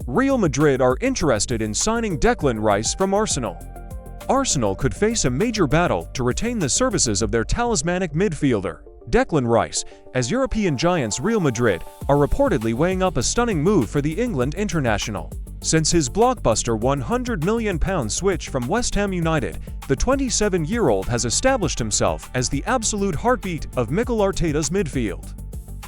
Real Madrid are interested in signing Declan Rice from Arsenal. Arsenal could face a major battle to retain the services of their talismanic midfielder, Declan Rice, as European giants Real Madrid are reportedly weighing up a stunning move for the England international. Since his blockbuster £100 million switch from West Ham United, the 27-year-old has established himself as the absolute heartbeat of Mikel Arteta's midfield.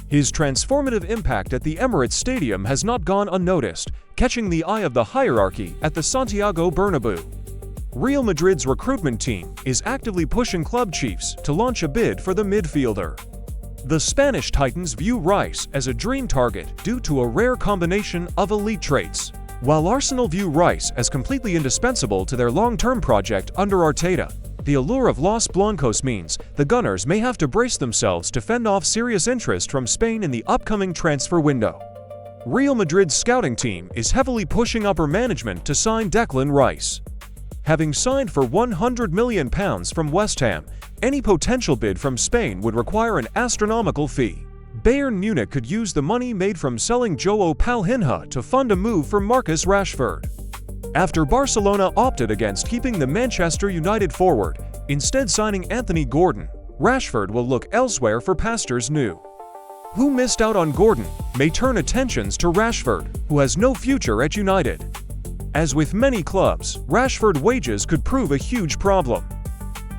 His transformative impact at the Emirates Stadium has not gone unnoticed, catching the eye of the hierarchy at the Santiago Bernabeu. Real Madrid's recruitment team is actively pushing club chiefs to launch a bid for the midfielder. The Spanish Titans view Rice as a dream target due to a rare combination of elite traits, while Arsenal view Rice as completely indispensable to their long-term project under Arteta. The allure of Los Blancos means the Gunners may have to brace themselves to fend off serious interest from Spain in the upcoming transfer window. Real Madrid's scouting team is heavily pushing upper management to sign Declan Rice. Having signed for £100 million from West Ham, any potential bid from Spain would require an astronomical fee. Bayern Munich could use the money made from selling João Palhinha to fund a move for Marcus Rashford. After Barcelona opted against keeping the Manchester United forward, instead signing Anthony Gordon, Rashford will look elsewhere for pastures new. Who missed out on Gordon may turn attentions to Rashford, who has no future at United. As with many clubs, Rashford wages could prove a huge problem.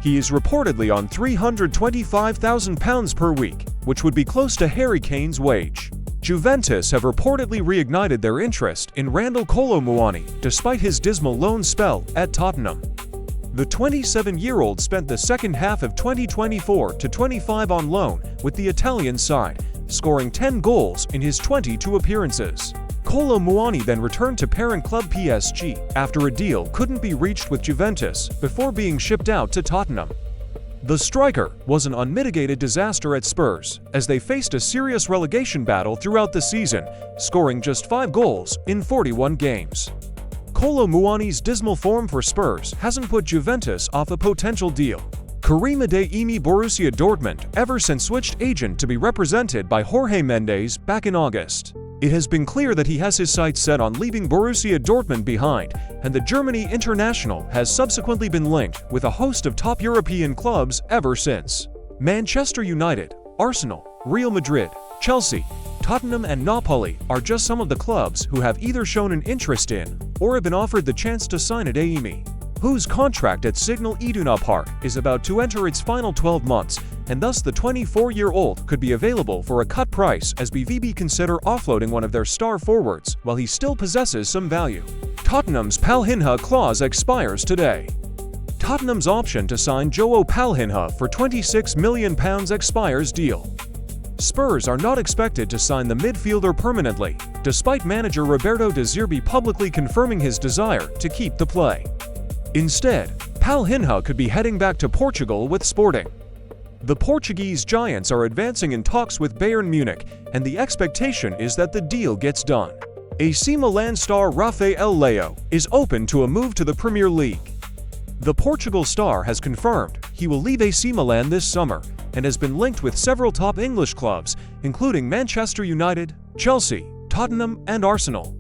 He is reportedly on £325,000 per week, which would be close to Harry Kane's wage. Juventus have reportedly reignited their interest in Randal Kolo Muani despite his dismal loan spell at Tottenham. The 27-year-old spent the second half of 2024-25 on loan with the Italian side, scoring 10 goals in his 22 appearances. Kolo Muani then returned to parent club PSG after a deal couldn't be reached with Juventus before being shipped out to Tottenham. The striker was an unmitigated disaster at Spurs as they faced a serious relegation battle throughout the season, scoring just 5 goals in 41 games. Kolo Muani's dismal form for Spurs hasn't put Juventus off a potential deal. Karim Adeyemi Borussia Dortmund ever since switched agent to be represented by Jorge Mendes back in August. It has been clear that he has his sights set on leaving Borussia Dortmund behind, and the Germany international has subsequently been linked with a host of top European clubs ever since. Manchester United, Arsenal, Real Madrid, Chelsea, Tottenham and Napoli are just some of the clubs who have either shown an interest in or have been offered the chance to sign Adeyemi, whose contract at Signal Iduna Park is about to enter its final 12 months, and thus the 24-year-old could be available for a cut price as BVB consider offloading one of their star forwards while he still possesses some value. Tottenham's Palhinha clause expires today. Tottenham's option to sign João Palhinha for £26 million expires deal. Spurs are not expected to sign the midfielder permanently, despite manager Roberto De Zerbi publicly confirming his desire to keep the play. Instead, Palhinha could be heading back to Portugal with Sporting. The Portuguese giants are advancing in talks with Bayern Munich, and the expectation is that the deal gets done. AC Milan star Rafael Leao is open to a move to the Premier League. The Portugal star has confirmed he will leave AC Milan this summer and has been linked with several top English clubs, including Manchester United, Chelsea, Tottenham, and Arsenal.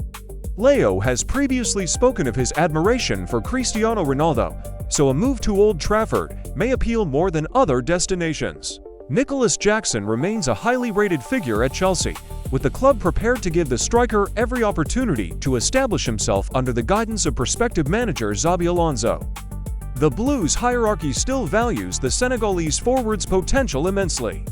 Leao has previously spoken of his admiration for Cristiano Ronaldo, so a move to Old Trafford may appeal more than other destinations. Nicholas Jackson remains a highly rated figure at Chelsea, with the club prepared to give the striker every opportunity to establish himself under the guidance of prospective manager Xabi Alonso. The Blues' hierarchy still values the Senegalese forward's potential immensely.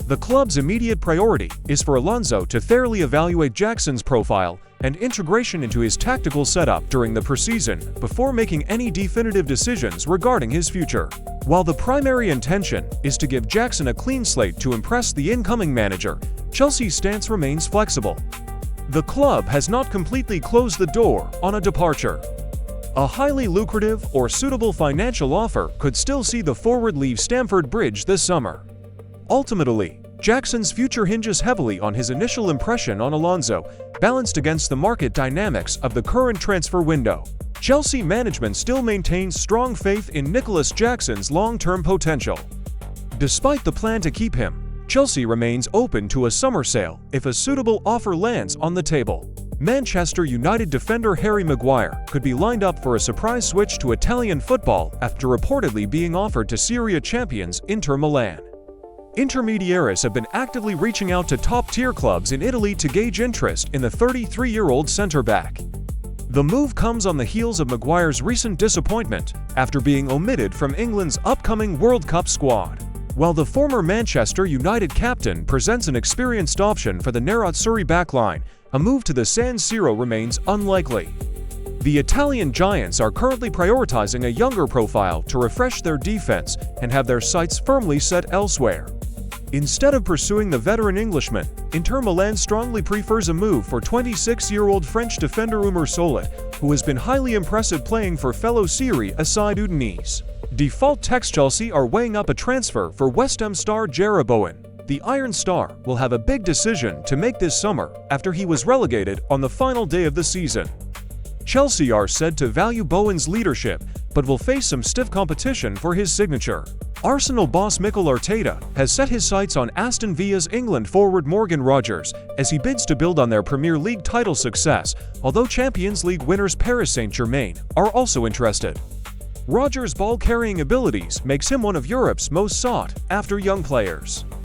The club's immediate priority is for Alonso to thoroughly evaluate Jackson's profile and integration into his tactical setup during the preseason before making any definitive decisions regarding his future. While the primary intention is to give Jackson a clean slate to impress the incoming manager, Chelsea's stance remains flexible. The club has not completely closed the door on a departure. A highly lucrative or suitable financial offer could still see the forward leave Stamford Bridge this summer. Ultimately, Jackson's future hinges heavily on his initial impression on Alonso, balanced against the market dynamics of the current transfer window. Chelsea management still maintains strong faith in Nicholas Jackson's long-term potential. Despite the plan to keep him, Chelsea remains open to a summer sale if a suitable offer lands on the table. Manchester United defender Harry Maguire could be lined up for a surprise switch to Italian football after reportedly being offered to Serie A champions Inter Milan. Intermediaries have been actively reaching out to top-tier clubs in Italy to gauge interest in the 33-year-old centre-back. The move comes on the heels of Maguire's recent disappointment after being omitted from England's upcoming World Cup squad. While the former Manchester United captain presents an experienced option for the Nerazzurri backline, a move to the San Siro remains unlikely. The Italian Giants are currently prioritizing a younger profile to refresh their defense and have their sights firmly set elsewhere. Instead of pursuing the veteran Englishman, Inter Milan strongly prefers a move for 26-year-old French defender Oumar Solet, who has been highly impressive playing for fellow Serie A side Udinese. Default text Chelsea are weighing up a transfer for West Ham star Jarrod Bowen. The Iron Star will have a big decision to make this summer after he was relegated on the final day of the season. Chelsea are said to value Bowen's leadership, but will face some stiff competition for his signature. Arsenal boss Mikel Arteta has set his sights on Aston Villa's England forward Morgan Rogers as he bids to build on their Premier League title success, although Champions League winners Paris Saint-Germain are also interested. Rogers' ball-carrying abilities makes him one of Europe's most sought-after young players.